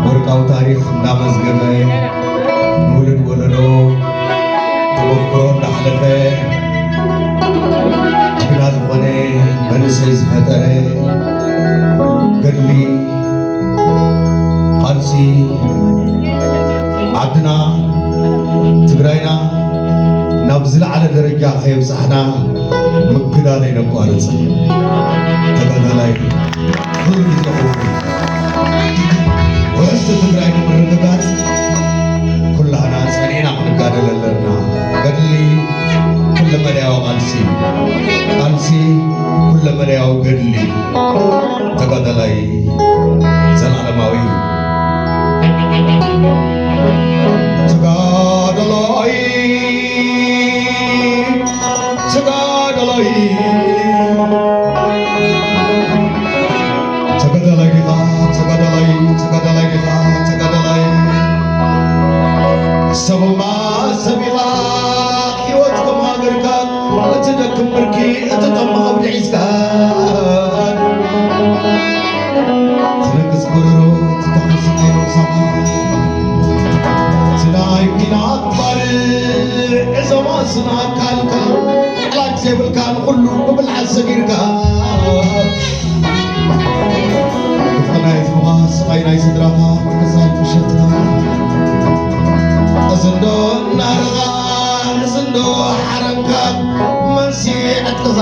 ወርቃው ታሪክ እንዳመዝገበ ንውልድ ወለዶ ተሞክሮ እንዳሕለፈ ጅግና ዝኾነ መንእሰይ ዝፈጠረ ገድሊ ቃልሲ ዓድና ትግራይና ናብ ዝለዓለ ደረጃ ከየብፅሕና ምግዳል ኣይነቋርፅ ተጋዳላይ ኩሉ ግዜ ወስቲ ትግራይ ንምርግጋፅ ኩላህና ፀኒዕና ክንጋደል ኣለና ገድሊ ኩለመዳያዊ ቃልሲ ኩለመዳያዊ ገድሊ ተጋዳላይ ዘላለማዊ ተጋዳላይ ሰበማ ሰቢኻ ሕይወትኩም ሃገርካ እትደክም ብርኪ እትጠምኻ ብድዒስካ ትነግስ ጎረሮ ትተኽስ ናይሮሳኻ ስናይ ኩናት ባርዕ ዕዘማ ስናካልካ ዕላጅ ዘይብልካ ንኹሉ ብብልዓት ሰጊርካ ግፍናይ ህዝብኻ ስቓይ ናይ ስድራኻ ምክሳድ ምሸትካ እዝንዶ እናርኻ እዝንዶ ሓረንካ መንስኤ ዕጥቕኻ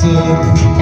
Sir